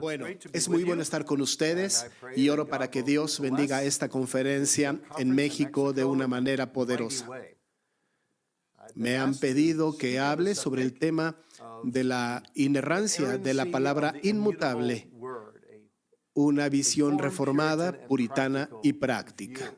Bueno, es muy bueno estar con ustedes y oro para que Dios bendiga esta conferencia en México de una manera poderosa. Me han pedido que hable sobre el tema de la inerrancia de la palabra inmutable, una visión reformada, puritana y práctica.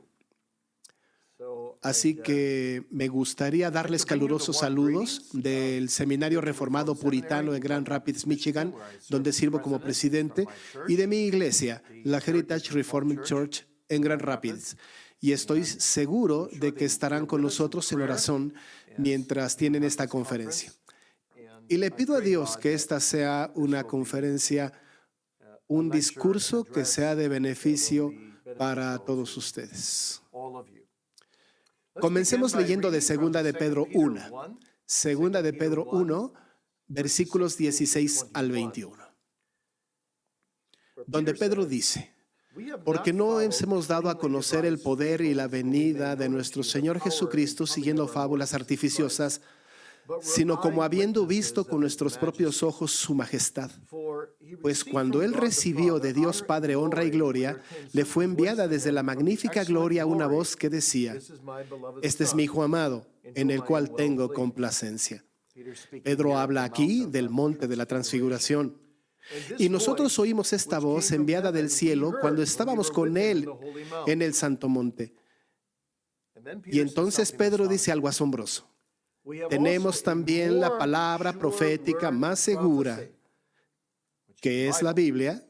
Así que me gustaría darles calurosos saludos del Seminario Reformado Puritano en Grand Rapids, Michigan, donde sirvo como presidente, y de mi iglesia, la Heritage Reformed Church en Grand Rapids. Y estoy seguro de que estarán con nosotros en oración mientras tienen esta conferencia. Y le pido a Dios que esta sea una conferencia, un discurso que sea de beneficio para todos ustedes. Comencemos leyendo de 2 de Pedro 1. 2 de Pedro 1, versículos 16 al 21. Donde Pedro dice: porque no hemos dado a conocer el poder y la venida de nuestro Señor Jesucristo siguiendo fábulas artificiosas, sino como habiendo visto con nuestros propios ojos su majestad. Pues cuando Él recibió de Dios Padre honra y gloria, le fue enviada desde la magnífica gloria una voz que decía: este es mi Hijo amado, en el cual tengo complacencia. Pedro habla aquí del monte de la transfiguración. Y nosotros oímos esta voz enviada del cielo cuando estábamos con Él en el santo monte. Y entonces Pedro dice algo asombroso. Tenemos también la palabra profética más segura, que es la Biblia,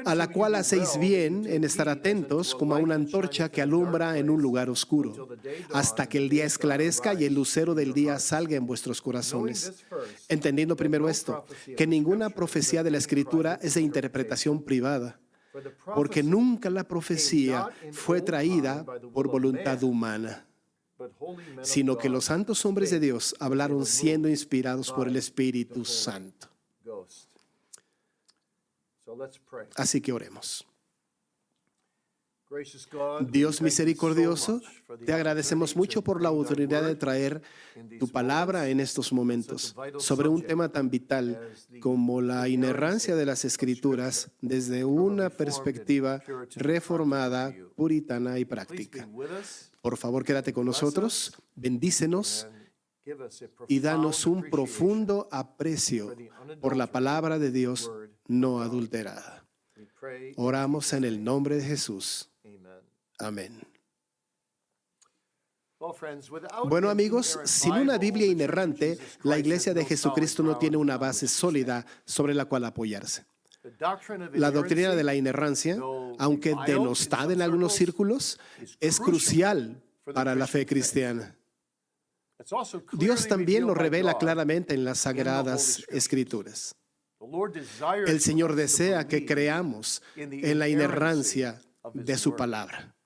a la cual hacéis bien en estar atentos como a una antorcha que alumbra en un lugar oscuro, hasta que el día esclarezca y el lucero del día salga en vuestros corazones. Entendiendo primero esto, que ninguna profecía de la Escritura es de interpretación privada, porque nunca la profecía fue traída por voluntad humana, sino que los santos hombres de Dios hablaron siendo inspirados por el Espíritu Santo. Así que oremos. Dios misericordioso, te agradecemos mucho por la oportunidad de traer tu palabra en estos momentos sobre un tema tan vital como la inerrancia de las Escrituras desde una perspectiva reformada, puritana y práctica. Por favor, quédate con nosotros, bendícenos y danos un profundo aprecio por la palabra de Dios no adulterada. Oramos en el nombre de Jesús. Amén. Bueno, amigos, sin una Biblia inerrante, la Iglesia de Jesucristo no tiene una base sólida sobre la cual apoyarse. La doctrina de la inerrancia, aunque denostada en algunos círculos, es crucial para la fe cristiana. Dios también lo revela claramente en las Sagradas Escrituras. El Señor desea que creamos en la inerrancia de su palabra.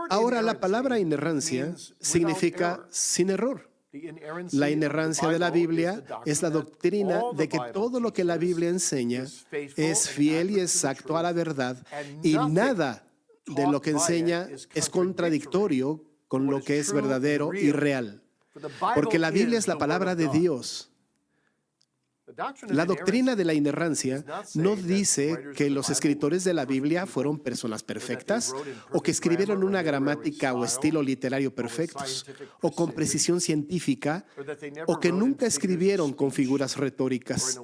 Ahora, la palabra inerrancia significa sin error. La inerrancia de la Biblia es la doctrina de que todo lo que la Biblia enseña es fiel y exacto a la verdad y nada de lo que enseña es contradictorio con lo que es verdadero y real. Porque la Biblia es la palabra de Dios. La doctrina de la inerrancia no dice que los escritores de la Biblia fueron personas perfectas o que escribieron una gramática o estilo literario perfectos o con precisión científica o que nunca escribieron con figuras retóricas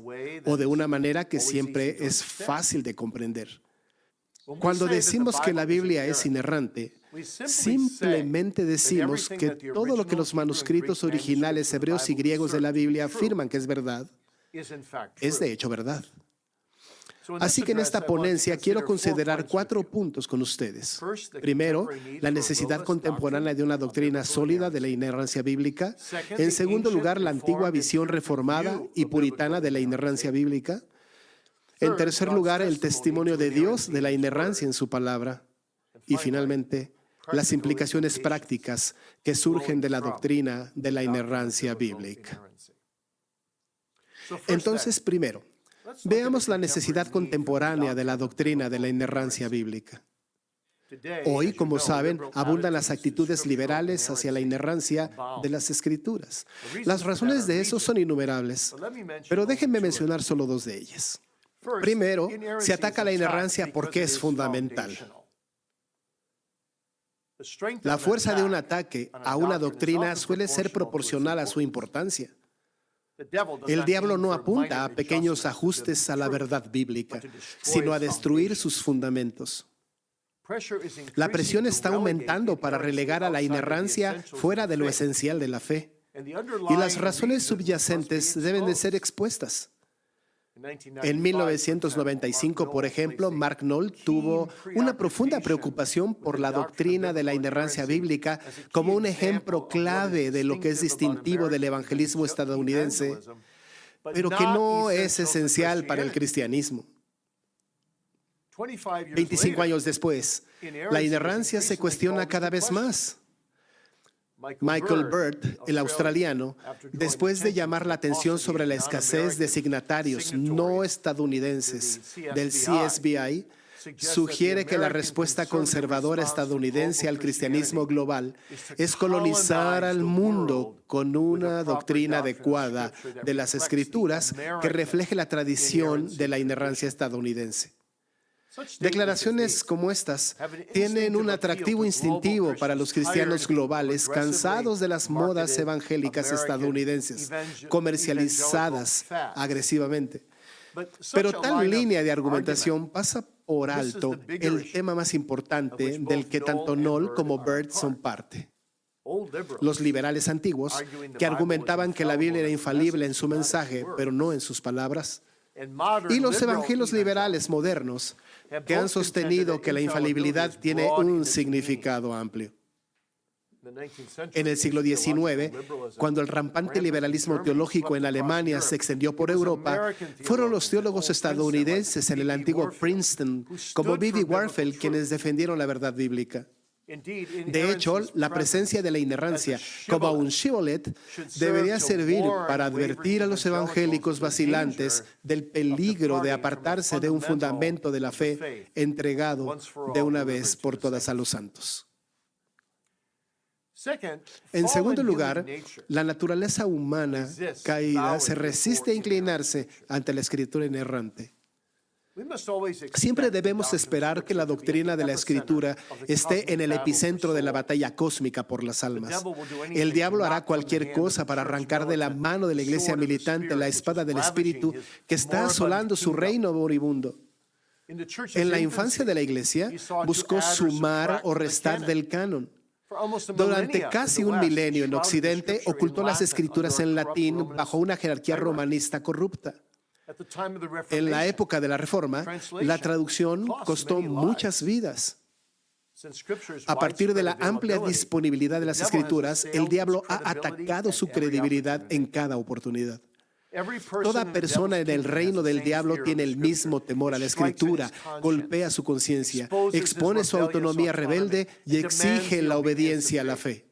o de una manera que siempre es fácil de comprender. Cuando decimos que la Biblia es inerrante, simplemente decimos que todo lo que los manuscritos originales hebreos y griegos de la Biblia afirman que es verdad, es de hecho verdad. Así que en esta ponencia quiero considerar 4 puntos con ustedes. Primero, la necesidad contemporánea de una doctrina sólida de la inerrancia bíblica. En segundo lugar, la antigua visión reformada y puritana de la inerrancia bíblica. En tercer lugar, el testimonio de Dios de la inerrancia en su palabra. Y finalmente, las implicaciones prácticas que surgen de la doctrina de la inerrancia bíblica. Entonces, primero, veamos la necesidad contemporánea de la doctrina de la inerrancia bíblica. Hoy, como saben, abundan las actitudes liberales hacia la inerrancia de las Escrituras. Las razones de eso son innumerables, pero déjenme mencionar solo dos de ellas. Primero, se ataca la inerrancia porque es fundamental. La fuerza de un ataque a una doctrina suele ser proporcional a su importancia. El diablo no apunta a pequeños ajustes a la verdad bíblica, sino a destruir sus fundamentos. La presión está aumentando para relegar a la inerrancia fuera de lo esencial de la fe, y las razones subyacentes deben de ser expuestas. En 1995, por ejemplo, Mark Noll tuvo una profunda preocupación por la doctrina de la inerrancia bíblica como un ejemplo clave de lo que es distintivo del evangelismo estadounidense, pero que no es esencial para el cristianismo. 25 años después, la inerrancia se cuestiona cada vez más. Michael Bird, el australiano, después de llamar la atención sobre la escasez de signatarios no estadounidenses del CSBI, sugiere que la respuesta conservadora estadounidense al cristianismo global es colonizar al mundo con una doctrina adecuada de las Escrituras que refleje la tradición de la inerrancia estadounidense. Declaraciones como estas tienen un atractivo instintivo para los cristianos globales cansados de las modas evangélicas estadounidenses, comercializadas agresivamente. Pero tal línea de argumentación pasa por alto el tema más importante del que tanto Noll como Bird son parte. Los liberales antiguos, que argumentaban que la Biblia era infalible en su mensaje, pero no en sus palabras, y los evangelios liberales modernos, que han sostenido que la infalibilidad tiene un significado amplio. En el siglo XIX, cuando el rampante liberalismo teológico en Alemania se extendió por Europa, fueron los teólogos estadounidenses en el antiguo Princeton, como B.B. Warfield, quienes defendieron la verdad bíblica. De hecho, la presencia de la inerrancia como un shibboleth debería servir para advertir a los evangélicos vacilantes del peligro de apartarse de un fundamento de la fe entregado de una vez por todas a los santos. En segundo lugar, la naturaleza humana caída se resiste a inclinarse ante la Escritura inerrante. Siempre debemos esperar que la doctrina de la Escritura esté en el epicentro de la batalla cósmica por las almas. El diablo hará cualquier cosa para arrancar de la mano de la iglesia militante la espada del Espíritu que está asolando su reino moribundo. En la infancia de la iglesia, buscó sumar o restar del canon. Durante casi un milenio en Occidente, ocultó las Escrituras en latín bajo una jerarquía romanista corrupta. En la época de la Reforma, la traducción costó muchas vidas. A partir de la amplia disponibilidad de las Escrituras, el diablo ha atacado su credibilidad en cada oportunidad. Toda persona en el reino del diablo tiene el mismo temor a la Escritura, golpea su conciencia, expone su autonomía rebelde y exige la obediencia a la fe.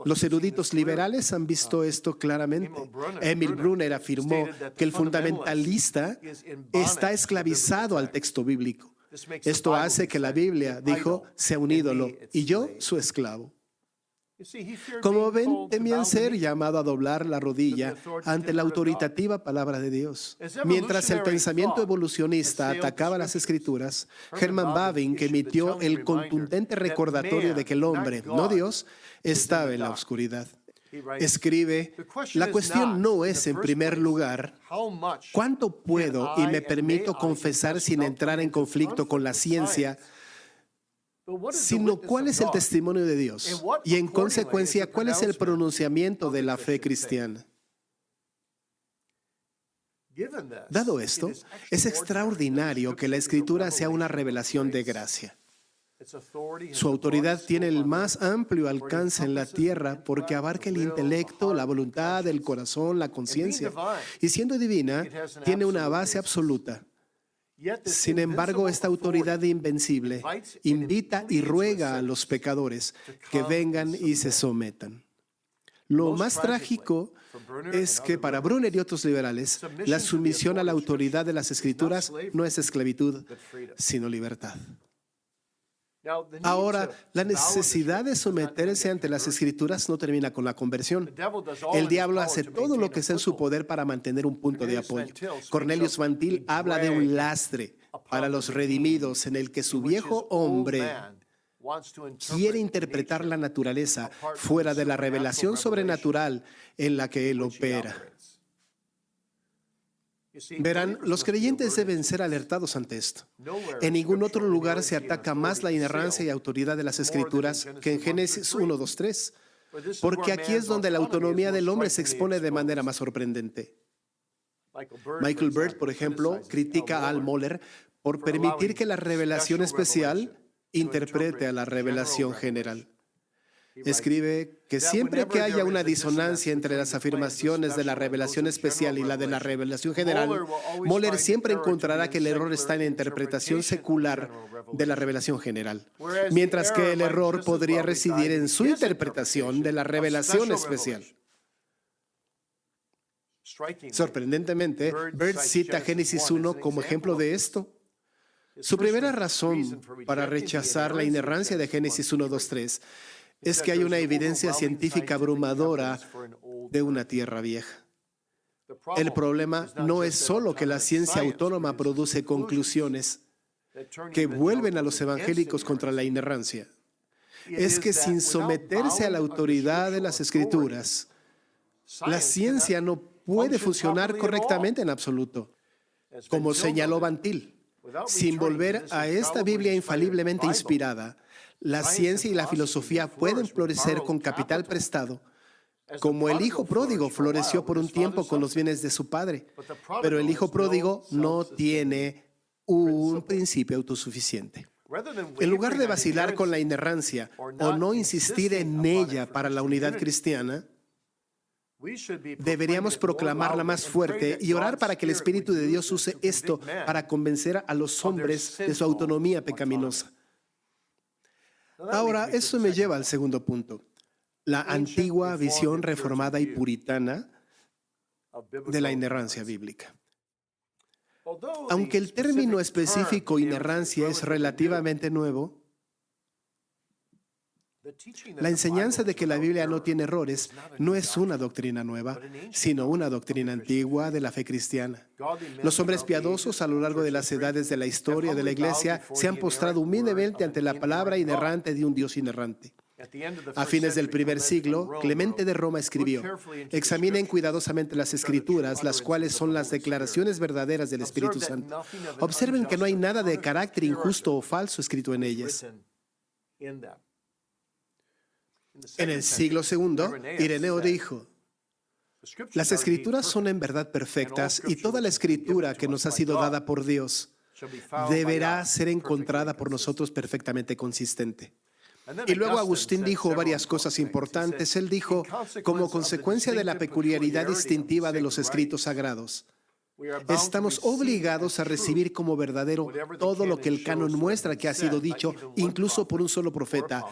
Los eruditos liberales han visto esto claramente. Emil Brunner afirmó que el fundamentalista está esclavizado al texto bíblico. Esto hace que la Biblia, dijo, sea un ídolo y yo su esclavo. Como ven, temían ser llamado a doblar la rodilla ante la autoritativa palabra de Dios. Mientras el pensamiento evolucionista atacaba las Escrituras, Herman Bavinck emitió el contundente recordatorio de que el hombre, no Dios, estaba en la oscuridad. Escribe, la cuestión no es, en primer lugar, cuánto puedo y me permito confesar sin entrar en conflicto con la ciencia, sino cuál es el testimonio de Dios y, en consecuencia, cuál es el pronunciamiento de la fe cristiana. Dado esto, es extraordinario que la Escritura sea una revelación de gracia. Su autoridad tiene el más amplio alcance en la tierra porque abarca el intelecto, la voluntad, el corazón, la conciencia. Y siendo divina, tiene una base absoluta. Sin embargo, esta autoridad invencible invita y ruega a los pecadores que vengan y se sometan. Lo más trágico es que para Brunner y otros liberales, la sumisión a la autoridad de las Escrituras no es esclavitud, sino libertad. Ahora, la necesidad de someterse ante las Escrituras no termina con la conversión. El diablo hace todo lo que está en su poder para mantener un punto de apoyo. Cornelius Van Til habla de un lastre para los redimidos en el que su viejo hombre quiere interpretar la naturaleza fuera de la revelación sobrenatural en la que él opera. Verán, los creyentes deben ser alertados ante esto. En ningún otro lugar se ataca más la inerrancia y autoridad de las Escrituras que en Génesis 1, 2, 3, porque aquí es donde la autonomía del hombre se expone de manera más sorprendente. Michael Bird, por ejemplo, critica a Al Mohler por permitir que la revelación especial interprete a la revelación general. Escribe que siempre que haya una disonancia entre las afirmaciones de la revelación especial y la de la revelación general, Mohler siempre encontrará que el error está en la interpretación secular de la revelación general, mientras que el error podría residir en su interpretación de la revelación especial. Sorprendentemente, Bird cita Génesis 1 como ejemplo de esto. Su primera razón para rechazar la inerrancia de Génesis 1, 2, 3 es que hay una evidencia científica abrumadora de una tierra vieja. El problema no es solo que la ciencia autónoma produce conclusiones que vuelven a los evangélicos contra la inerrancia. Es que sin someterse a la autoridad de las Escrituras, la ciencia no puede funcionar correctamente en absoluto, como señaló Van Til. Sin volver a esta Biblia infaliblemente inspirada, la ciencia y la filosofía pueden florecer con capital prestado, como el hijo pródigo floreció por un tiempo con los bienes de su padre. Pero el hijo pródigo no tiene un principio autosuficiente. En lugar de vacilar con la inerrancia o no insistir en ella para la unidad cristiana, deberíamos proclamarla más fuerte y orar para que el Espíritu de Dios use esto para convencer a los hombres de su autonomía pecaminosa. Ahora, eso me lleva al segundo punto, la antigua visión reformada y puritana de la inerrancia bíblica. Aunque el término específico inerrancia es relativamente nuevo, la enseñanza de que la Biblia no tiene errores no es una doctrina nueva, sino una doctrina antigua de la fe cristiana. Los hombres piadosos a lo largo de las edades de la historia de la Iglesia se han postrado humildemente ante la palabra inerrante de un Dios inerrante. A fines del primer siglo, Clemente de Roma escribió: examinen cuidadosamente las Escrituras, las cuales son las declaraciones verdaderas del Espíritu Santo. Observen que no hay nada de carácter injusto o falso escrito en ellas. En el siglo II, Ireneo dijo: las Escrituras son en verdad perfectas y toda la Escritura que nos ha sido dada por Dios deberá ser encontrada por nosotros perfectamente consistente. Y luego Agustín dijo varias cosas importantes. Él dijo, como consecuencia de la peculiaridad distintiva de los escritos sagrados, estamos obligados a recibir como verdadero todo lo que el canon muestra que ha sido dicho, incluso por un solo profeta,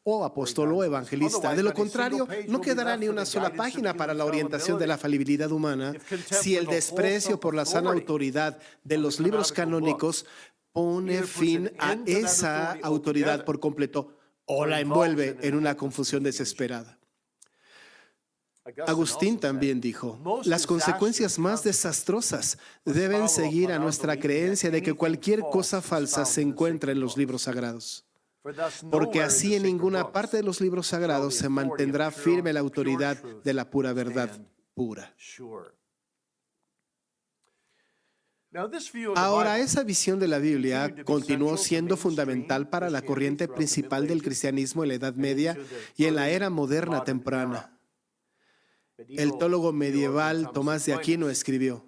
o apóstol o evangelista. De lo contrario, no quedará ni una sola página para la orientación de la falibilidad humana si el desprecio por la sana autoridad de los libros canónicos pone fin a esa autoridad por completo o la envuelve en una confusión desesperada. Agustín también dijo, las consecuencias más desastrosas deben seguir a nuestra creencia de que cualquier cosa falsa se encuentra en los libros sagrados, porque así en ninguna parte de los libros sagrados se mantendrá firme la autoridad de la pura verdad pura. Ahora, esa visión de la Biblia continuó siendo fundamental para la corriente principal del cristianismo en la Edad Media y en la era moderna temprana. El teólogo medieval Tomás de Aquino escribió: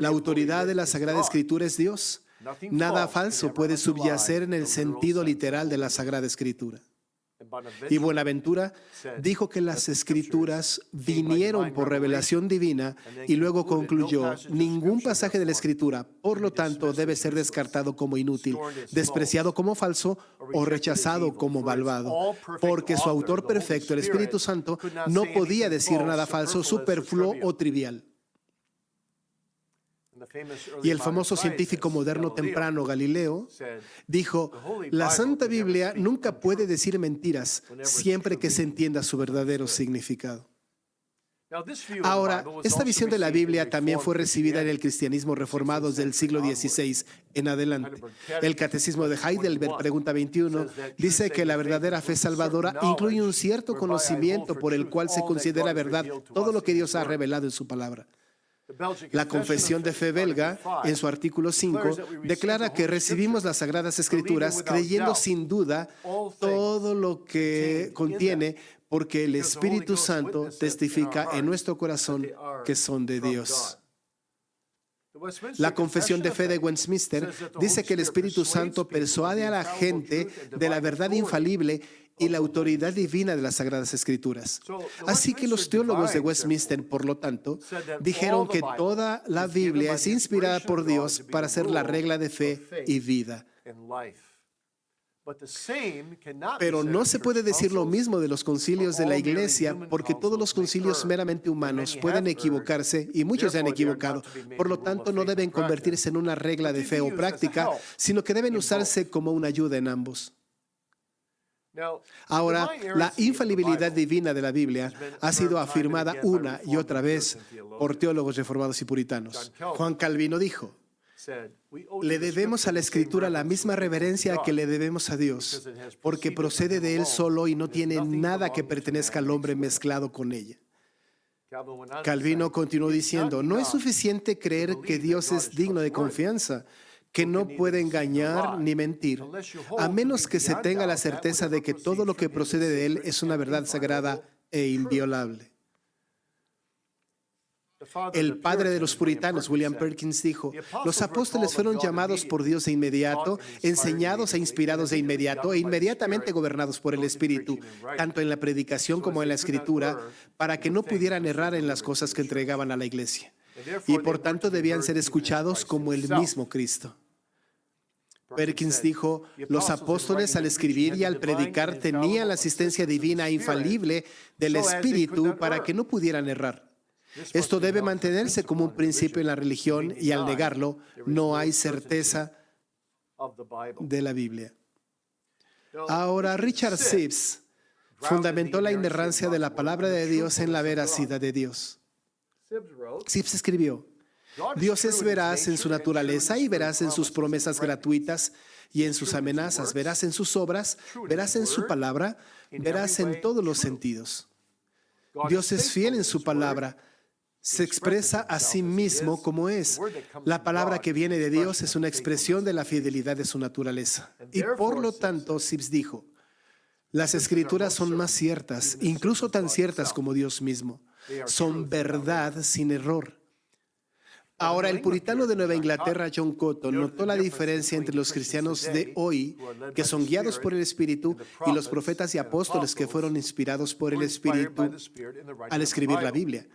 la autoridad de la Sagrada Escritura es Dios. Nada falso puede subyacer en el sentido literal de la Sagrada Escritura. Y Buenaventura dijo que las Escrituras vinieron por revelación divina y luego concluyó, ningún pasaje de la Escritura, por lo tanto, debe ser descartado como inútil, despreciado como falso o rechazado como malvado, porque su autor perfecto, el Espíritu Santo, no podía decir nada falso, superfluo o trivial. Y el famoso científico moderno temprano Galileo dijo, la Santa Biblia nunca puede decir mentiras siempre que se entienda su verdadero significado. Ahora, esta visión de la Biblia también fue recibida en el cristianismo reformado del siglo XVI en adelante. El Catecismo de Heidelberg, pregunta 21, dice que la verdadera fe salvadora incluye un cierto conocimiento por el cual se considera verdad todo lo que Dios ha revelado en su palabra. La Confesión de Fe belga, en su artículo 5, declara que recibimos las Sagradas Escrituras creyendo sin duda todo lo que contiene, porque el Espíritu Santo testifica en nuestro corazón que son de Dios. La Confesión de Fe de Westminster dice que el Espíritu Santo persuade a la gente de la verdad infalible y la autoridad divina de las Sagradas Escrituras. Así que los teólogos de Westminster, por lo tanto, dijeron que toda la Biblia es inspirada por Dios para ser la regla de fe y vida. Pero no se puede decir lo mismo de los concilios de la Iglesia, porque todos los concilios meramente humanos pueden equivocarse y muchos se han equivocado. Por lo tanto, no deben convertirse en una regla de fe o práctica, sino que deben usarse como una ayuda en ambos. Ahora, la infalibilidad divina de la Biblia ha sido afirmada una y otra vez por teólogos reformados y puritanos. Juan Calvino dijo, le debemos a la Escritura la misma reverencia que le debemos a Dios, porque procede de Él solo y no tiene nada que pertenezca al hombre mezclado con ella. Calvino continuó diciendo, no es suficiente creer que Dios es digno de confianza, que no puede engañar ni mentir, a menos que se tenga la certeza de que todo lo que procede de Él es una verdad sagrada e inviolable. El padre de los puritanos, William Perkins, dijo, los apóstoles fueron llamados por Dios de inmediato, enseñados e inspirados de inmediato e inmediatamente gobernados por el Espíritu, tanto en la predicación como en la escritura, para que no pudieran errar en las cosas que entregaban a la iglesia. Y por tanto debían ser escuchados como el mismo Cristo. Perkins dijo, los apóstoles al escribir y al predicar tenían la asistencia divina e infalible del Espíritu para que no pudieran errar. Esto debe mantenerse como un principio en la religión y al negarlo no hay certeza de la Biblia. Ahora, Richard Sibbes fundamentó la inerrancia de la palabra de Dios en la veracidad de Dios. Sibbes escribió, Dios es veraz en su naturaleza y veraz en sus promesas gratuitas y en sus amenazas, veraz en sus obras, veraz en su palabra, veraz en todos los sentidos. Dios es fiel en su palabra, se expresa a sí mismo como es. La palabra que viene de Dios es una expresión de la fidelidad de su naturaleza. Y por lo tanto, Sibbes dijo, las Escrituras son más ciertas, incluso tan ciertas como Dios mismo. Son verdad sin error. Ahora, el puritano de Nueva Inglaterra, John Cotton, notó la diferencia entre los cristianos de hoy, que son guiados por el Espíritu, y los profetas y apóstoles que fueron inspirados por el Espíritu al escribir la Biblia.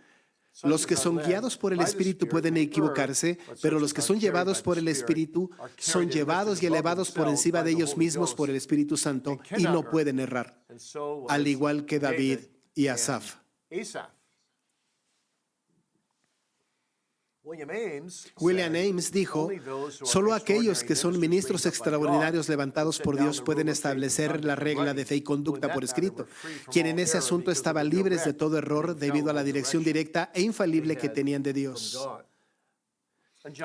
Los que son guiados por el Espíritu pueden equivocarse, pero los que son llevados por el Espíritu son llevados y elevados por encima de ellos mismos por el Espíritu Santo y no pueden errar, al igual que David y Asaf. William Ames dijo, solo aquellos que son ministros extraordinarios levantados por Dios pueden establecer la regla de fe y conducta por escrito, quien en ese asunto estaban libres de todo error debido a la dirección directa e infalible que tenían de Dios.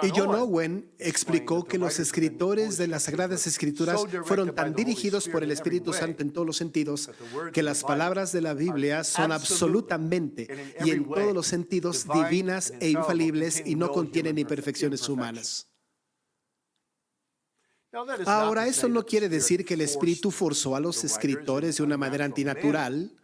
Y John Owen explicó que los escritores de las Sagradas Escrituras fueron tan dirigidos por el Espíritu Santo en todos los sentidos que las palabras de la Biblia son absolutamente y en todos los sentidos divinas e infalibles y no contienen imperfecciones humanas. Ahora, eso no quiere decir que el Espíritu forzó a los escritores de una manera antinatural,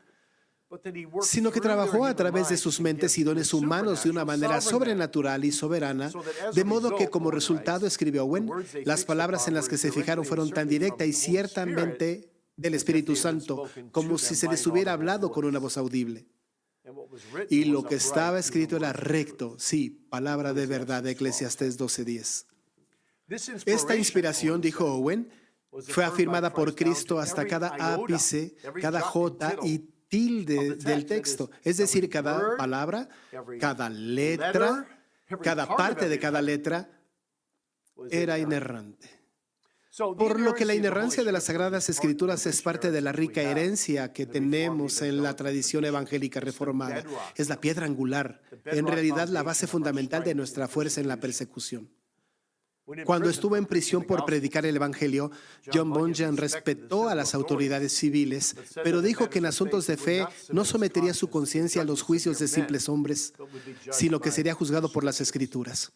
sino que trabajó a través de sus mentes y dones humanos de una manera sobrenatural y soberana, de modo que como resultado, escribió Owen, las palabras en las que se fijaron fueron tan directas y ciertamente del Espíritu Santo, como si se les hubiera hablado con una voz audible. Y lo que estaba escrito era recto, sí, palabra de verdad, Eclesiastés 12:10. Esta inspiración, dijo Owen, fue afirmada por Cristo hasta cada ápice, cada jota y tilde del texto, es decir, cada palabra, cada letra, cada parte de cada letra era inerrante. Por lo que la inerrancia de las Sagradas Escrituras es parte de la rica herencia que tenemos en la tradición evangélica reformada. Es la piedra angular, en realidad la base fundamental de nuestra fuerza en la persecución. Cuando estuvo en prisión por predicar el Evangelio, John Bunyan respetó a las autoridades civiles, pero dijo que en asuntos de fe no sometería su conciencia a los juicios de simples hombres, sino que sería juzgado por las Escrituras.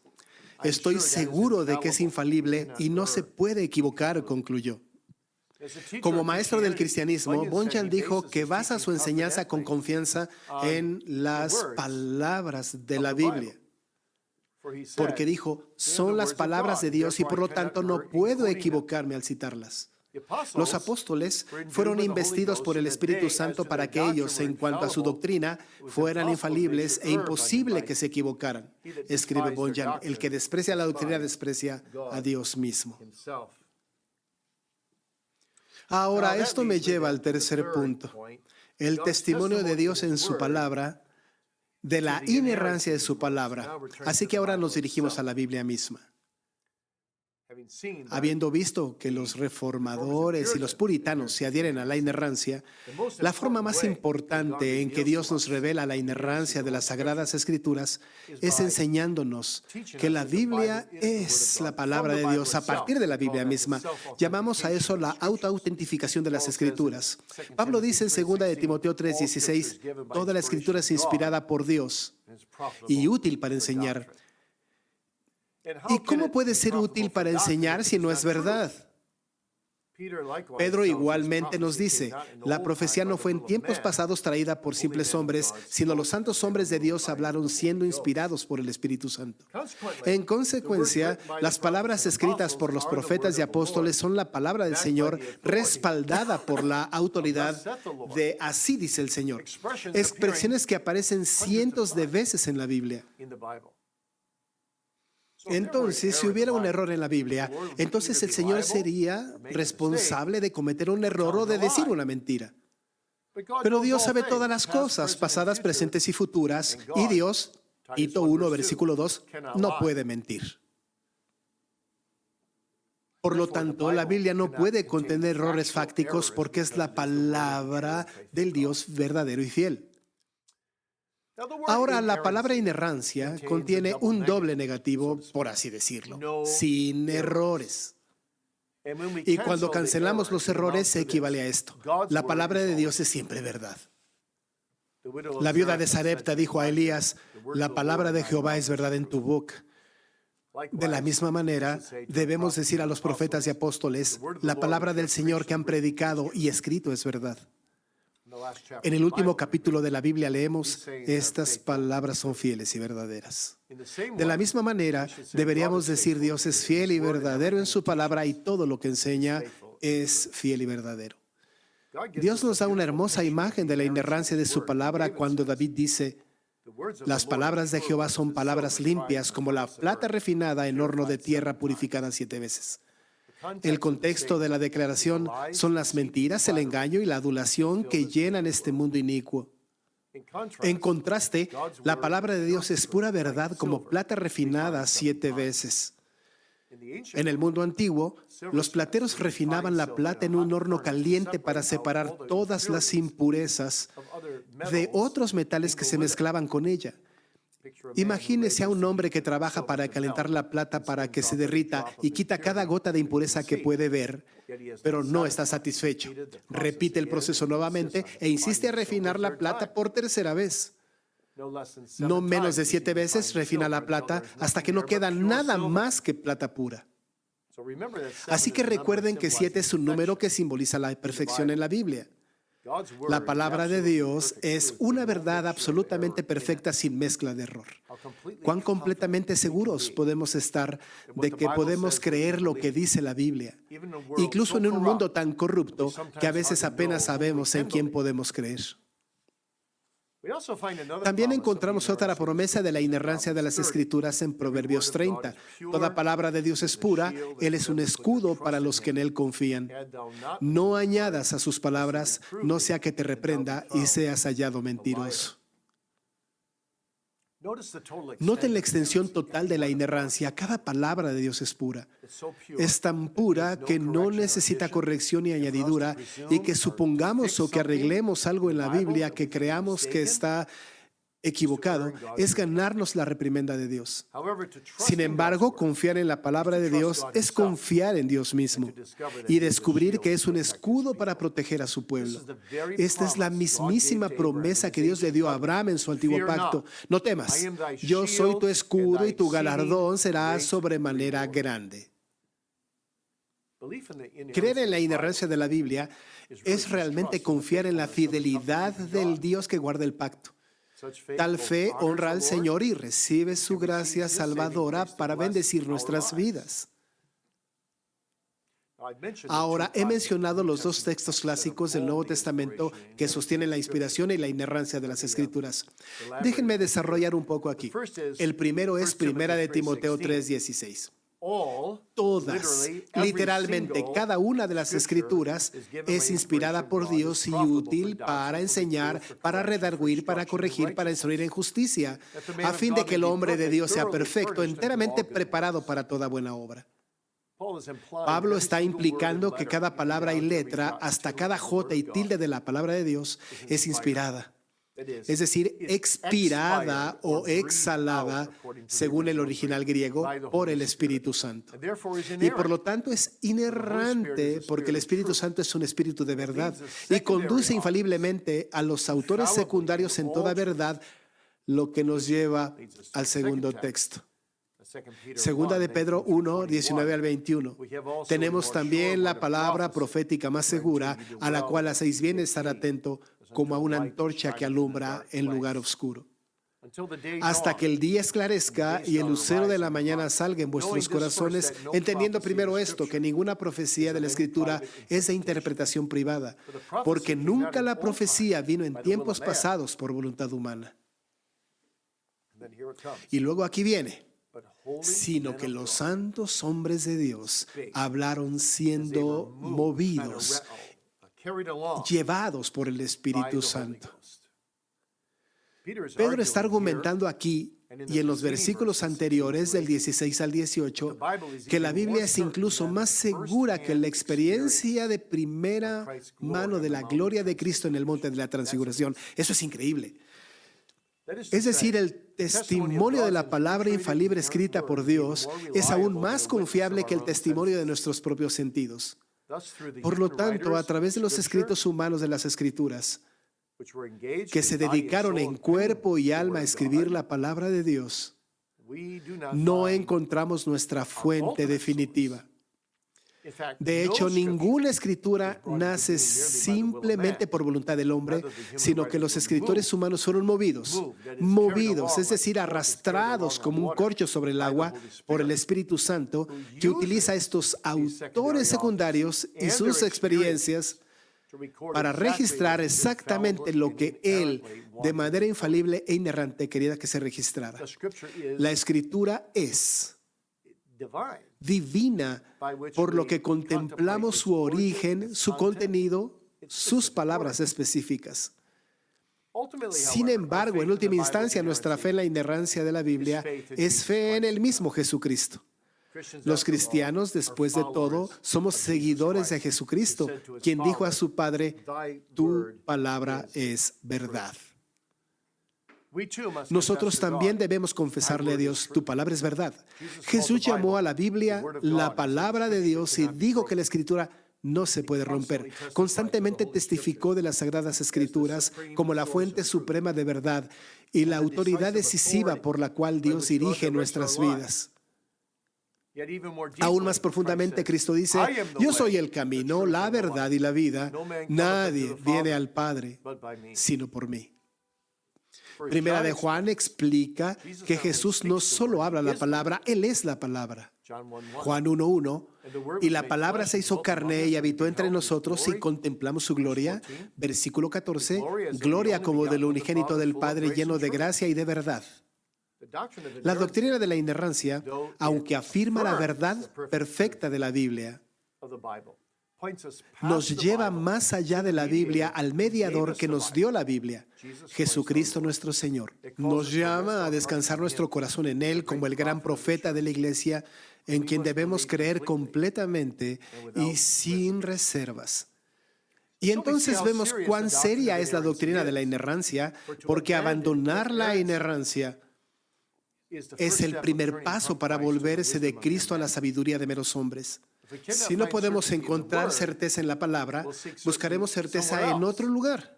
Estoy seguro de que es infalible y no se puede equivocar, concluyó. Como maestro del cristianismo, Bunyan dijo que basa su enseñanza con confianza en las palabras de la Biblia. Porque dijo, son las palabras de Dios y por lo tanto no puedo equivocarme al citarlas. Los apóstoles fueron investidos por el Espíritu Santo para que ellos, en cuanto a su doctrina, fueran infalibles e imposible que se equivocaran. Escribe Bunyan, el que desprecia la doctrina desprecia a Dios mismo. Ahora, esto me lleva al tercer punto. El testimonio de Dios en su palabra, de la inerrancia de su palabra. Así que ahora nos dirigimos a la Biblia misma. Habiendo visto que los reformadores y los puritanos se adhieren a la inerrancia, la forma más importante en que Dios nos revela la inerrancia de las Sagradas Escrituras es enseñándonos que la Biblia es la palabra de Dios a partir de la Biblia misma. Llamamos a eso la autoautentificación de las Escrituras. Pablo dice en 2 de Timoteo 3:16, toda la Escritura es inspirada por Dios y útil para enseñar. ¿Y cómo puede ser útil para enseñar si no es verdad? Pedro igualmente nos dice, la profecía no fue en tiempos pasados traída por simples hombres, sino los santos hombres de Dios hablaron siendo inspirados por el Espíritu Santo. En consecuencia, las palabras escritas por los profetas y apóstoles son la palabra del Señor respaldada por la autoridad de así dice el Señor. Expresiones que aparecen cientos de veces en la Biblia. Entonces, si hubiera un error en la Biblia, entonces el Señor sería responsable de cometer un error o de decir una mentira. Pero Dios sabe todas las cosas, pasadas, presentes y futuras, y Dios, Tito 1, versículo 2, no puede mentir. Por lo tanto, la Biblia no puede contener errores fácticos porque es la palabra del Dios verdadero y fiel. Ahora, la palabra inerrancia contiene un doble negativo, por así decirlo, sin errores. Y cuando cancelamos los errores, se equivale a esto. La palabra de Dios es siempre verdad. La viuda de Sarepta dijo a Elías, la palabra de Jehová es verdad en tu boca. De la misma manera, debemos decir a los profetas y apóstoles, la palabra del Señor que han predicado y escrito es verdad. En el último capítulo de la Biblia leemos, estas palabras son fieles y verdaderas. De la misma manera, deberíamos decir Dios es fiel y verdadero en su palabra y todo lo que enseña es fiel y verdadero. Dios nos da una hermosa imagen de la inerrancia de su palabra cuando David dice, las palabras de Jehová son palabras limpias como la plata refinada en horno de tierra purificada 7 veces. El contexto de la declaración son las mentiras, el engaño y la adulación que llenan este mundo inicuo. En contraste, la palabra de Dios es pura verdad como plata refinada 7 veces. En el mundo antiguo, los plateros refinaban la plata en un horno caliente para separar todas las impurezas de otros metales que se mezclaban con ella. Imagínese a un hombre que trabaja para calentar la plata para que se derrita y quita cada gota de impureza que puede ver, pero no está satisfecho. Repite el proceso nuevamente e insiste a refinar la plata por tercera vez. No menos de 7 veces refina la plata hasta que no queda nada más que plata pura. Así que recuerden que 7 es un número que simboliza la perfección en la Biblia. La palabra de Dios es una verdad absolutamente perfecta sin mezcla de error. ¿Cuán completamente seguros podemos estar de que podemos creer lo que dice la Biblia? Incluso en un mundo tan corrupto que a veces apenas sabemos en quién podemos creer. También encontramos otra promesa de la inerrancia de las Escrituras en Proverbios 30. Toda palabra de Dios es pura, Él es un escudo para los que en Él confían. No añadas a sus palabras, no sea que te reprenda y seas hallado mentiroso. Noten la extensión total de la inerrancia. Cada palabra de Dios es pura. Es tan pura que no necesita corrección ni añadidura, y que supongamos o que arreglemos algo en la Biblia que creamos que está equivocado es ganarnos la reprimenda de Dios. Sin embargo, confiar en la palabra de Dios es confiar en Dios mismo y descubrir que es un escudo para proteger a su pueblo. Esta es la mismísima promesa que Dios le dio a Abraham en su antiguo pacto. No temas, yo soy tu escudo y tu galardón será sobremanera grande. Creer en la inerrancia de la Biblia es realmente confiar en la fidelidad del Dios que guarda el pacto. Tal fe honra al Señor y recibe su gracia salvadora para bendecir nuestras vidas. Ahora, he mencionado los dos textos clásicos del Nuevo Testamento que sostienen la inspiración y la inerrancia de las Escrituras. Déjenme desarrollar un poco aquí. El primero es 1 Timoteo 3:16. Todas, literalmente cada una de las Escrituras es inspirada por Dios y útil para enseñar, para redarguir, para corregir, para instruir en justicia, a fin de que el hombre de Dios sea perfecto, enteramente preparado para toda buena obra. Pablo está implicando que cada palabra y letra, hasta cada jota y tilde de la palabra de Dios, es inspirada. Es decir, expirada o exhalada, según el original griego, por el Espíritu Santo. Y por lo tanto es inerrante, porque el Espíritu Santo es un espíritu de verdad y conduce infaliblemente a los autores secundarios en toda verdad, lo que nos lleva al segundo texto. Segunda de Pedro 1, 19 al 21. Tenemos también la palabra profética más segura, a la cual hacéis bien estar atento, como a una antorcha que alumbra en lugar oscuro, hasta que el día esclarezca y el lucero de la mañana salga en vuestros corazones, entendiendo primero esto, que ninguna profecía de la Escritura es de interpretación privada, porque nunca la profecía vino en tiempos pasados por voluntad humana. Y luego aquí viene, sino que los santos hombres de Dios hablaron siendo movidos, llevados por el Espíritu Santo. Pedro está argumentando aquí y en los versículos anteriores del 16 al 18 que la Biblia es incluso más segura que la experiencia de primera mano de la gloria de Cristo en el monte de la transfiguración. Eso es increíble. Es decir, el testimonio de la palabra infalible escrita por Dios es aún más confiable que el testimonio de nuestros propios sentidos. Por lo tanto, a través de los escritos humanos de las Escrituras, que se dedicaron en cuerpo y alma a escribir la palabra de Dios, no encontramos nuestra fuente definitiva. De hecho, ninguna escritura nace simplemente por voluntad del hombre, sino que los escritores humanos fueron movidos, es decir, arrastrados como un corcho sobre el agua por el Espíritu Santo, que utiliza a estos autores secundarios y sus experiencias para registrar exactamente lo que Él, de manera infalible e inerrante, quería que se registrara. La Escritura es divina, por lo que contemplamos su origen, su contenido, sus palabras específicas. Sin embargo, en última instancia, nuestra fe en la inerrancia de la Biblia es fe en el mismo Jesucristo. Los cristianos, después de todo, somos seguidores de Jesucristo, quien dijo a su Padre, tu palabra es verdad. Nosotros también debemos confesarle a Dios, tu palabra es verdad. Jesús llamó a la Biblia la palabra de Dios y dijo que la Escritura no se puede romper. Constantemente testificó de las Sagradas Escrituras como la fuente suprema de verdad y la autoridad decisiva por la cual Dios dirige nuestras vidas. Aún más profundamente, Cristo dice, yo soy el camino, la verdad y la vida. Nadie viene al Padre sino por mí. Primera de Juan explica que Jesús no solo habla la palabra, Él es la palabra. Juan 1:1, y la palabra se hizo carne y habitó entre nosotros y contemplamos su gloria. Versículo 14, gloria como del unigénito del Padre, lleno de gracia y de verdad. La doctrina de la inerrancia, aunque afirma la verdad perfecta de la Biblia, nos lleva más allá de la Biblia al mediador que nos dio la Biblia, Jesucristo nuestro Señor. Nos llama a descansar nuestro corazón en Él como el gran profeta de la iglesia, en quien debemos creer completamente y sin reservas. Y entonces vemos cuán seria es la doctrina de la inerrancia, porque abandonar la inerrancia es el primer paso para volverse de Cristo a la sabiduría de meros hombres. Si no podemos encontrar certeza en la palabra, buscaremos certeza en otro lugar.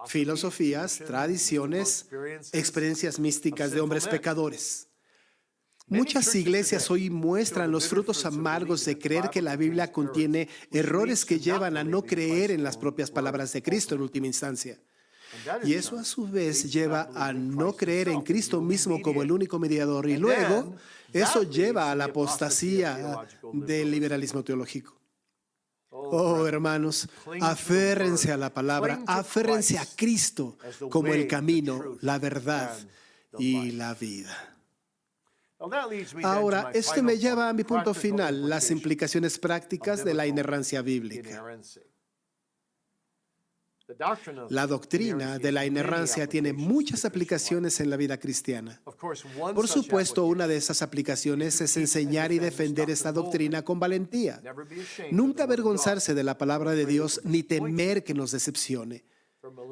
Filosofías, tradiciones, experiencias místicas de hombres pecadores. Muchas iglesias hoy muestran los frutos amargos de creer que la Biblia contiene errores que llevan a no creer en las propias palabras de Cristo en última instancia. Y eso a su vez lleva a no creer en Cristo mismo como el único mediador. Y luego, eso lleva a la apostasía del liberalismo teológico. Oh, hermanos, aférrense a la palabra, aférrense a Cristo como el camino, la verdad y la vida. Ahora, esto me lleva a mi punto final, las implicaciones prácticas de la inerrancia bíblica. La doctrina de la inerrancia tiene muchas aplicaciones en la vida cristiana. Por supuesto, una de esas aplicaciones es enseñar y defender esta doctrina con valentía. Nunca avergonzarse de la palabra de Dios ni temer que nos decepcione.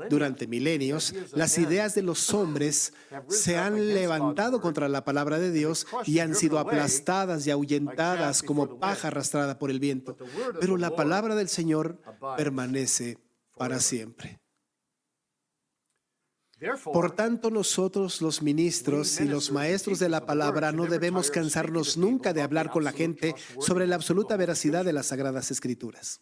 Durante milenios, las ideas de los hombres se han levantado contra la palabra de Dios y han sido aplastadas y ahuyentadas como paja arrastrada por el viento. Pero la palabra del Señor permanece para siempre. Por tanto, nosotros, los ministros y los maestros de la palabra, no debemos cansarnos nunca de hablar con la gente sobre la absoluta veracidad de las Sagradas Escrituras.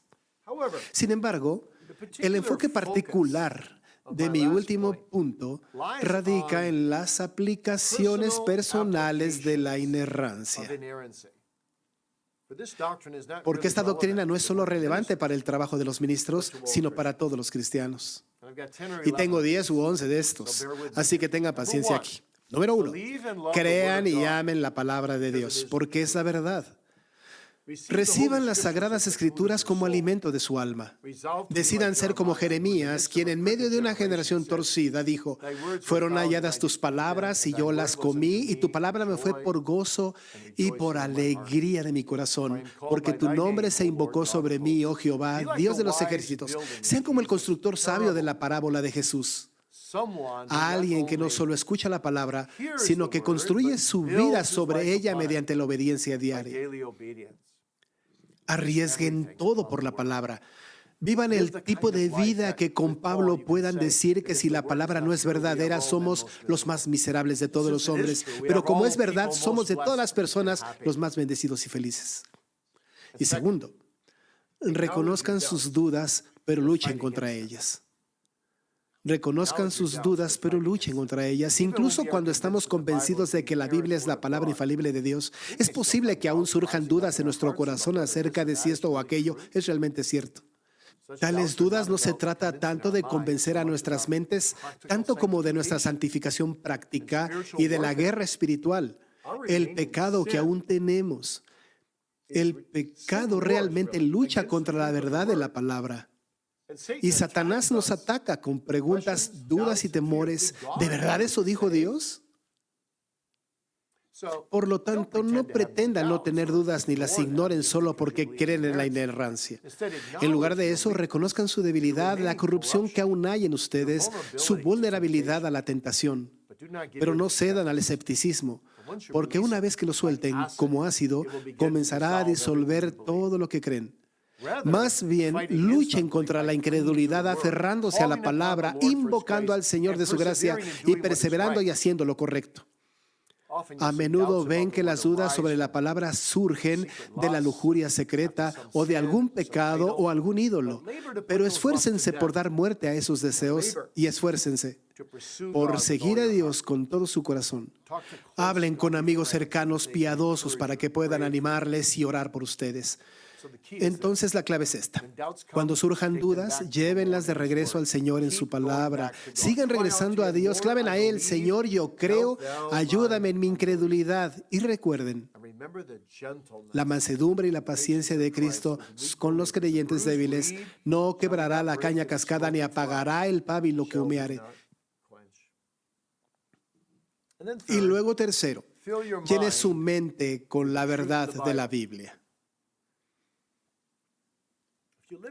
Sin embargo, el enfoque particular de mi último punto radica en las aplicaciones personales de la inerrancia. Porque esta doctrina no es solo relevante para el trabajo de los ministros, sino para todos los cristianos. Y tengo 10 u 11 de estos, así que tenga paciencia aquí. Número 1, crean y amen la palabra de Dios, porque es la verdad. Reciban las Sagradas Escrituras como alimento de su alma. Decidan ser como Jeremías, quien en medio de una generación torcida dijo: fueron halladas tus palabras y yo las comí, y tu palabra me fue por gozo y por alegría de mi corazón, porque tu nombre se invocó sobre mí, oh Jehová, Dios de los ejércitos. Sean como el constructor sabio de la parábola de Jesús. A alguien que no solo escucha la palabra, sino que construye su vida sobre ella mediante la obediencia diaria. Arriesguen todo por la palabra. Vivan el tipo de vida que con Pablo puedan decir que si la palabra no es verdadera, somos los más miserables de todos los hombres. Pero como es verdad, somos de todas las personas los más bendecidos y felices. Y segundo, reconozcan sus dudas, pero luchen contra ellas. Reconozcan sus dudas, pero luchen contra ellas. Incluso cuando estamos convencidos de que la Biblia es la palabra infalible de Dios, es posible que aún surjan dudas en nuestro corazón acerca de si esto o aquello es realmente cierto. Tales dudas no se trata tanto de convencer a nuestras mentes, tanto como de nuestra santificación práctica y de la guerra espiritual, el pecado que aún tenemos. El pecado realmente lucha contra la verdad de la palabra. Y Satanás nos ataca con preguntas, dudas y temores. ¿De verdad eso dijo Dios? Por lo tanto, no pretendan no tener dudas ni las ignoren solo porque creen en la inerrancia. En lugar de eso, reconozcan su debilidad, la corrupción que aún hay en ustedes, su vulnerabilidad a la tentación. Pero no cedan al escepticismo, porque una vez que lo suelten como ácido, comenzará a disolver todo lo que creen. Más bien, luchen contra la incredulidad aferrándose a la palabra, invocando al Señor de su gracia y perseverando y haciendo lo correcto. A menudo ven que las dudas sobre la palabra surgen de la lujuria secreta o de algún pecado o algún ídolo. Pero esfuércense por dar muerte a esos deseos y esfuércense por seguir a Dios con todo su corazón. Hablen con amigos cercanos piadosos para que puedan animarles y orar por ustedes. Entonces la clave es esta. Cuando surjan dudas, llévenlas de regreso al Señor en su palabra. Sigan regresando a Dios, clamen a Él: Señor, yo creo, ayúdame en mi incredulidad. Y recuerden la mansedumbre y la paciencia de Cristo con los creyentes débiles. No quebrará la caña cascada ni apagará el pábilo que humeare. Y luego tercero, llene su mente con la verdad de la Biblia.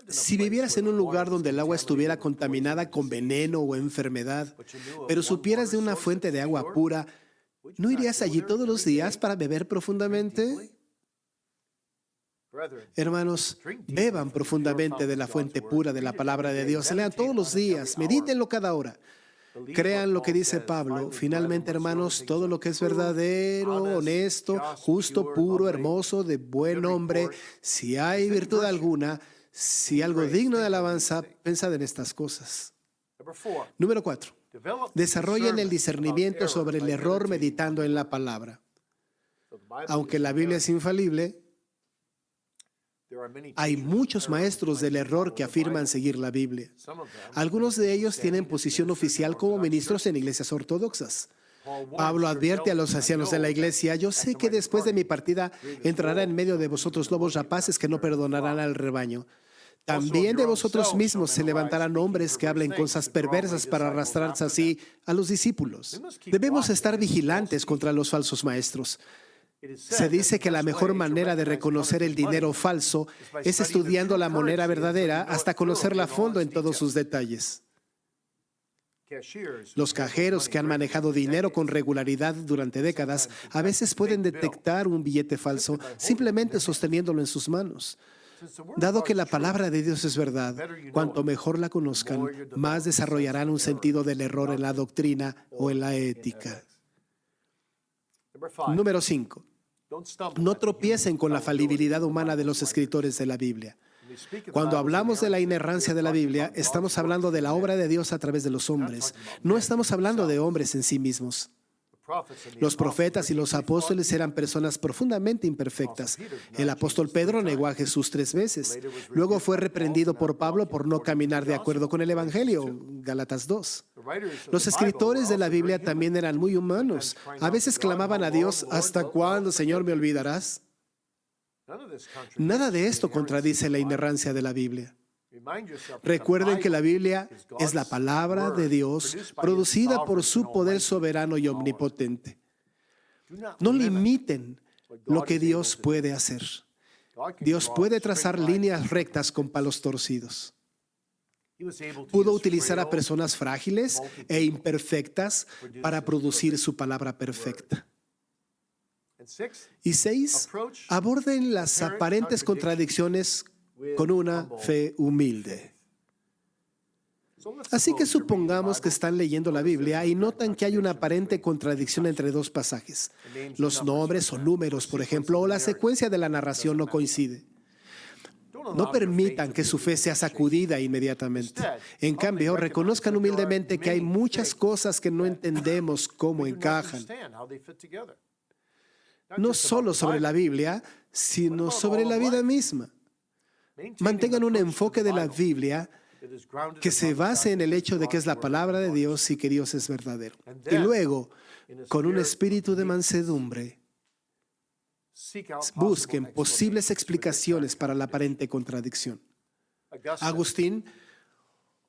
Si vivieras en un lugar donde el agua estuviera contaminada con veneno o enfermedad, pero supieras de una fuente de agua pura, ¿no irías allí todos los días para beber profundamente? Hermanos, beban profundamente de la fuente pura de la palabra de Dios. Lean todos los días, medítenlo cada hora. Crean lo que dice Pablo. Finalmente, hermanos, todo lo que es verdadero, honesto, justo, puro, hermoso, de buen nombre, si hay virtud alguna, si algo digno de alabanza, pensad en estas cosas. Número 4. Desarrollen el discernimiento sobre el error meditando en la palabra. Aunque la Biblia es infalible, hay muchos maestros del error que afirman seguir la Biblia. Algunos de ellos tienen posición oficial como ministros en iglesias ortodoxas. Pablo advierte a los ancianos de la iglesia: yo sé que después de mi partida entrará en medio de vosotros lobos rapaces que no perdonarán al rebaño. También de vosotros mismos se levantarán hombres que hablen cosas perversas para arrastrarse así a los discípulos. Debemos estar vigilantes contra los falsos maestros. Se dice que la mejor manera de reconocer el dinero falso es estudiando la moneda verdadera hasta conocerla a fondo en todos sus detalles. Los cajeros que han manejado dinero con regularidad durante décadas a veces pueden detectar un billete falso simplemente sosteniéndolo en sus manos. Dado que la palabra de Dios es verdad, cuanto mejor la conozcan, más desarrollarán un sentido del error en la doctrina o en la ética. Número 5. No tropiecen con la falibilidad humana de los escritores de la Biblia. Cuando hablamos de la inerrancia de la Biblia, estamos hablando de la obra de Dios a través de los hombres. No estamos hablando de hombres en sí mismos. Los profetas y los apóstoles eran personas profundamente imperfectas. El apóstol Pedro negó a Jesús 3 veces. Luego fue reprendido por Pablo por no caminar de acuerdo con el Evangelio, Gálatas 2. Los escritores de la Biblia también eran muy humanos. A veces clamaban a Dios: ¿hasta cuándo, Señor, me olvidarás? Nada de esto contradice la inerrancia de la Biblia. Recuerden que la Biblia es la palabra de Dios producida por su poder soberano y omnipotente. No limiten lo que Dios puede hacer. Dios puede trazar líneas rectas con palos torcidos. Pudo utilizar a personas frágiles e imperfectas para producir su palabra perfecta. Y 6, aborden las aparentes contradicciones con una fe humilde. Así que supongamos que están leyendo la Biblia y notan que hay una aparente contradicción entre 2 pasajes. Los nombres o números, por ejemplo, o la secuencia de la narración no coincide. No permitan que su fe sea sacudida inmediatamente. En cambio, reconozcan humildemente que hay muchas cosas que no entendemos cómo encajan. No solo sobre la Biblia, sino sobre la vida misma. Mantengan un enfoque de la Biblia que se base en el hecho de que es la palabra de Dios y que Dios es verdadero. Y luego, con un espíritu de mansedumbre, busquen posibles explicaciones para la aparente contradicción. Agustín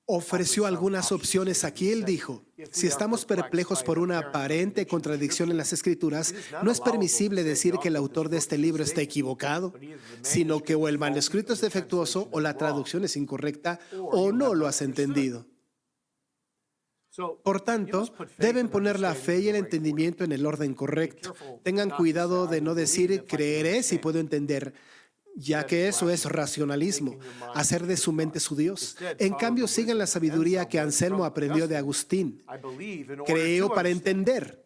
ofreció algunas opciones aquí. Él dijo: si estamos perplejos por una aparente contradicción en las Escrituras, no es permisible decir que el autor de este libro está equivocado, sino que o el manuscrito es defectuoso, o la traducción es incorrecta, o no lo has entendido. Por tanto, deben poner la fe y el entendimiento en el orden correcto. Tengan cuidado de no decir creeré si puedo entender, ya que eso es racionalismo, hacer de su mente su Dios. En cambio, sigan la sabiduría que Anselmo aprendió de Agustín. Creo para entender.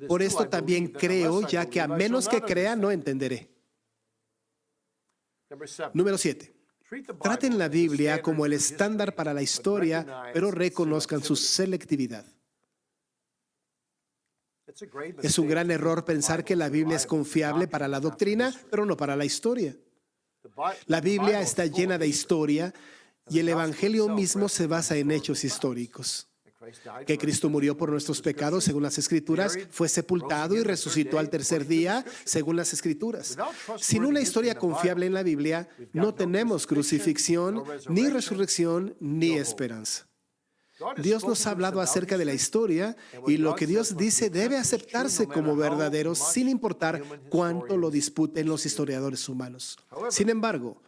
Por esto también creo, ya que a menos que crea, no entenderé. Número 7. Traten la Biblia como el estándar para la historia, pero reconozcan su selectividad. Es un gran error pensar que la Biblia es confiable para la doctrina, pero no para la historia. La Biblia está llena de historia y el Evangelio mismo se basa en hechos históricos. Que Cristo murió por nuestros pecados, según las Escrituras, fue sepultado y resucitó al tercer día, según las Escrituras. Sin una historia confiable en la Biblia, no tenemos crucifixión, ni resurrección, ni esperanza. Dios nos ha hablado acerca de la historia y lo que Dios dice debe aceptarse como verdadero sin importar cuánto lo disputen los historiadores humanos. Sin embargo,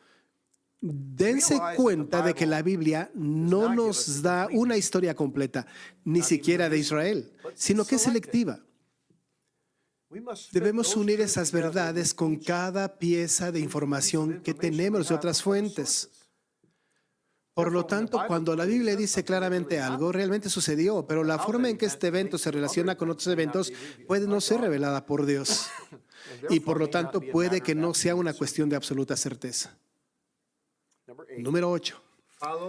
dense cuenta de que la Biblia no nos da una historia completa, ni siquiera de Israel, sino que es selectiva. Debemos unir esas verdades con cada pieza de información que tenemos de otras fuentes. Por lo tanto, cuando la Biblia dice claramente algo, realmente sucedió, pero la forma en que este evento se relaciona con otros eventos puede no ser revelada por Dios. Y por lo tanto, puede que no sea una cuestión de absoluta certeza. Número 8.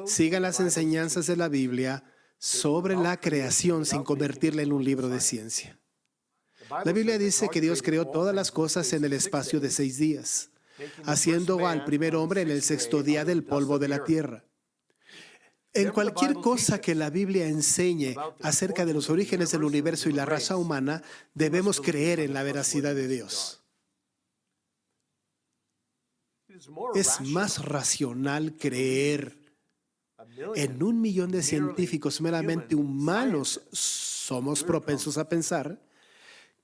Sigan las enseñanzas de la Biblia sobre la creación sin convertirla en un libro de ciencia. La Biblia dice que Dios creó todas las cosas en el espacio de 6 días, haciendo al primer hombre en el 6º día del polvo de la tierra. En cualquier cosa que la Biblia enseñe acerca de los orígenes del universo y la raza humana, debemos creer en la veracidad de Dios. Es más racional creer en 1 millón de científicos meramente humanos, somos propensos a pensar,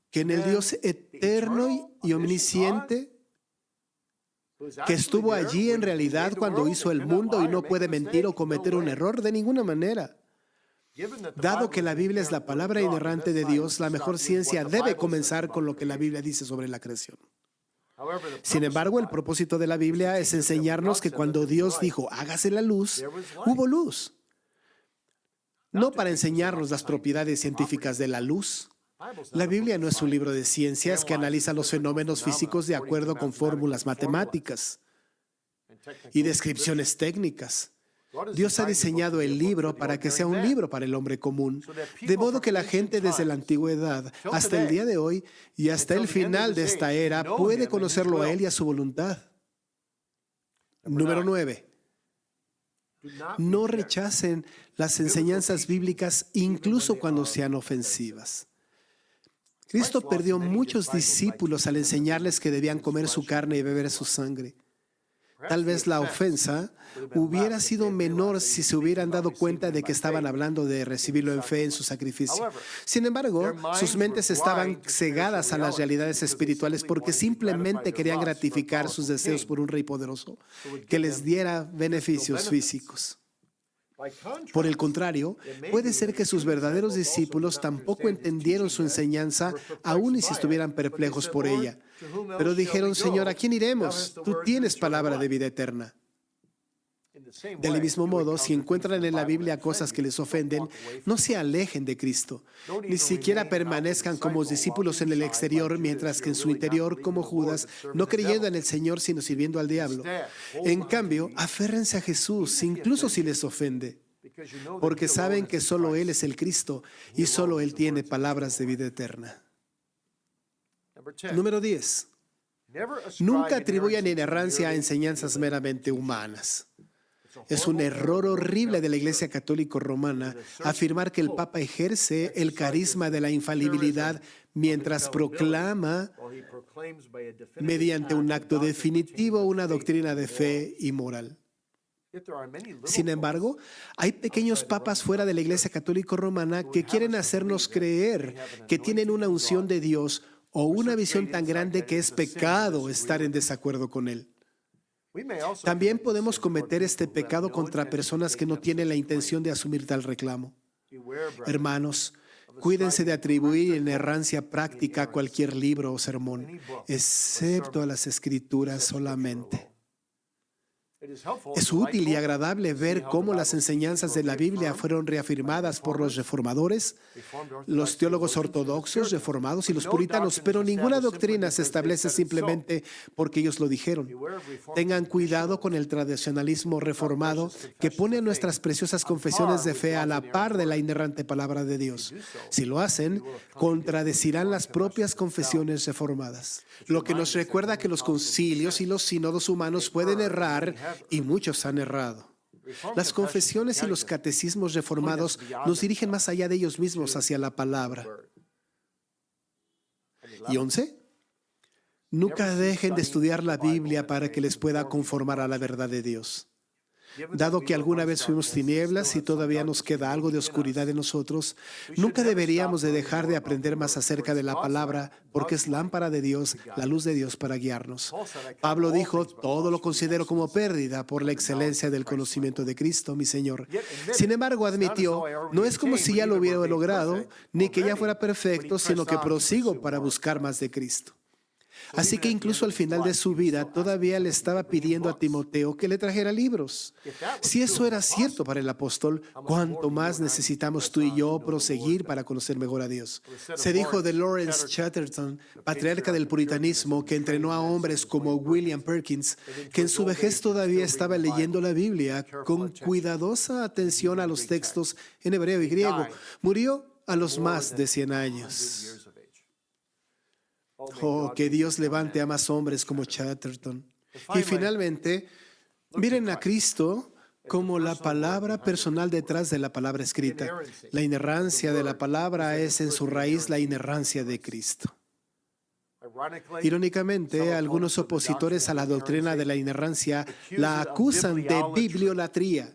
que en el Dios eterno y omnisciente que estuvo allí en realidad cuando hizo el mundo y no puede mentir o cometer un error de ninguna manera. Dado que la Biblia es la palabra inerrante de Dios, la mejor ciencia debe comenzar con lo que la Biblia dice sobre la creación. Sin embargo, el propósito de la Biblia es enseñarnos que cuando Dios dijo, hágase la luz, hubo luz. No para enseñarnos las propiedades científicas de la luz. La Biblia no es un libro de ciencias que analiza los fenómenos físicos de acuerdo con fórmulas matemáticas y descripciones técnicas. Dios ha diseñado el libro para que sea un libro para el hombre común, de modo que la gente desde la antigüedad hasta el día de hoy y hasta el final de esta era puede conocerlo a Él y a su voluntad. Número 9. No rechacen las enseñanzas bíblicas incluso cuando sean ofensivas. Cristo perdió muchos discípulos al enseñarles que debían comer su carne y beber su sangre. Tal vez la ofensa hubiera sido menor si se hubieran dado cuenta de que estaban hablando de recibirlo en fe en su sacrificio. Sin embargo, sus mentes estaban cegadas a las realidades espirituales porque simplemente querían gratificar sus deseos por un rey poderoso que les diera beneficios físicos. Por el contrario, puede ser que sus verdaderos discípulos tampoco entendieron su enseñanza, aun y si estuvieran perplejos por ella. Pero dijeron, Señor, ¿a quién iremos? Tú tienes palabra de vida eterna. Del mismo modo, si encuentran en la Biblia cosas que les ofenden, no se alejen de Cristo. Ni siquiera permanezcan como discípulos en el exterior, mientras que en su interior, como Judas, no creyendo en el Señor, sino sirviendo al diablo. En cambio, aférrense a Jesús, incluso si les ofende, porque saben que solo Él es el Cristo y solo Él tiene palabras de vida eterna. Número 10. Nunca atribuyan inerrancia a enseñanzas meramente humanas. Es un error horrible de la Iglesia Católica Romana afirmar que el Papa ejerce el carisma de la infalibilidad mientras proclama mediante un acto definitivo una doctrina de fe y moral. Sin embargo, hay pequeños papas fuera de la Iglesia Católica Romana que quieren hacernos creer que tienen una unción de Dios o una visión tan grande que es pecado estar en desacuerdo con Él. También podemos cometer este pecado contra personas que no tienen la intención de asumir tal reclamo. Hermanos, cuídense de atribuir inerrancia práctica a cualquier libro o sermón, excepto a las Escrituras solamente. Es útil y agradable ver cómo las enseñanzas de la Biblia fueron reafirmadas por los reformadores, los teólogos ortodoxos, reformados y los puritanos, pero ninguna doctrina se establece simplemente porque ellos lo dijeron. Tengan cuidado con el tradicionalismo reformado que pone nuestras preciosas confesiones de fe a la par de la inerrante palabra de Dios. Si lo hacen, contradecirán las propias confesiones reformadas. Lo que nos recuerda que los concilios y los sínodos humanos pueden errar, y muchos han errado. Las confesiones y los catecismos reformados nos dirigen más allá de ellos mismos hacia la palabra. ¿Y 11? Nunca dejen de estudiar la Biblia para que les pueda conformar a la verdad de Dios. Dado que alguna vez fuimos tinieblas y todavía nos queda algo de oscuridad en nosotros, nunca deberíamos de dejar de aprender más acerca de la palabra, porque es lámpara de Dios, la luz de Dios para guiarnos. Pablo dijo, todo lo considero como pérdida por la excelencia del conocimiento de Cristo, mi Señor. Sin embargo, admitió, no es como si ya lo hubiera logrado, ni que ya fuera perfecto, sino que prosigo para buscar más de Cristo. Así que incluso al final de su vida todavía le estaba pidiendo a Timoteo que le trajera libros. Si eso era cierto para el apóstol, ¿cuánto más necesitamos tú y yo proseguir para conocer mejor a Dios? Se dijo de Lawrence Chatterton, patriarca del puritanismo, que entrenó a hombres como William Perkins, que en su vejez todavía estaba leyendo la Biblia con cuidadosa atención a los textos en hebreo y griego. Murió a los más de 100 años. Oh, que Dios levante a más hombres como Chatterton. Y finalmente, miren a Cristo como la palabra personal detrás de la palabra escrita. La inerrancia de la palabra es en su raíz la inerrancia de Cristo. Irónicamente, algunos opositores a la doctrina de la inerrancia la acusan de bibliolatría,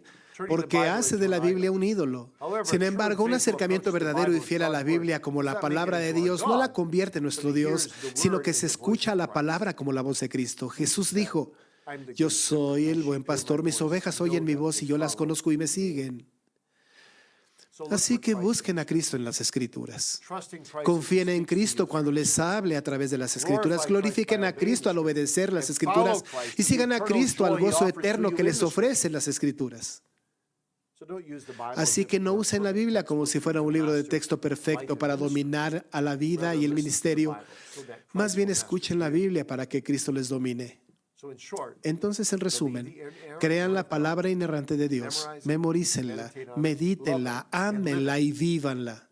porque hace de la Biblia un ídolo. Sin embargo, un acercamiento verdadero y fiel a la Biblia como la palabra de Dios no la convierte en nuestro Dios, sino que se escucha la palabra como la voz de Cristo. Jesús dijo, yo soy el buen pastor, mis ovejas oyen mi voz y yo las conozco y me siguen. Así que busquen a Cristo en las Escrituras. Confíen en Cristo cuando les hable a través de las Escrituras. Glorifiquen a Cristo al obedecer las Escrituras y sigan a Cristo al gozo eterno que les ofrecen las Escrituras. Así que no usen la Biblia como si fuera un libro de texto perfecto para dominar a la vida y el ministerio. Más bien escuchen la Biblia para que Cristo les domine. Entonces, en resumen, crean la palabra inerrante de Dios, memorícenla, medítenla, ámenla y vívanla.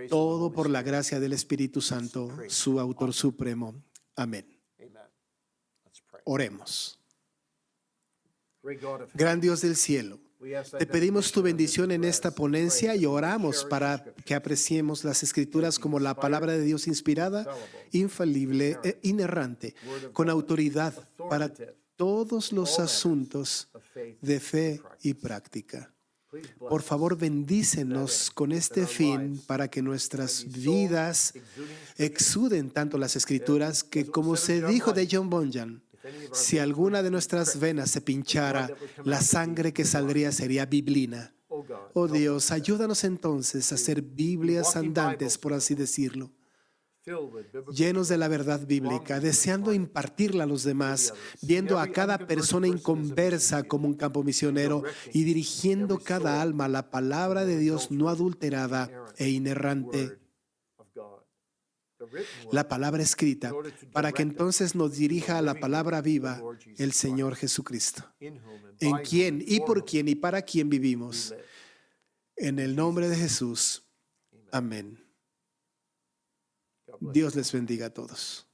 Todo por la gracia del Espíritu Santo, su autor supremo. Amén. Oremos. Gran Dios del cielo, te pedimos tu bendición en esta ponencia y oramos para que apreciemos las Escrituras como la palabra de Dios inspirada, infalible e inerrante, con autoridad para todos los asuntos de fe y práctica. Por favor, bendícenos con este fin para que nuestras vidas exuden tanto las Escrituras que, como se dijo de John Bunyan, si alguna de nuestras venas se pinchara, la sangre que saldría sería biblina. Oh Dios, ayúdanos entonces a ser Biblias andantes, por así decirlo, llenos de la verdad bíblica, deseando impartirla a los demás, viendo a cada persona inconversa como un campo misionero y dirigiendo cada alma a la palabra de Dios no adulterada e inerrante, la palabra escrita, para que entonces nos dirija a la palabra viva, el Señor Jesucristo, en quien y por quien y para quien vivimos. En el nombre de Jesús. Amén. Dios les bendiga a todos.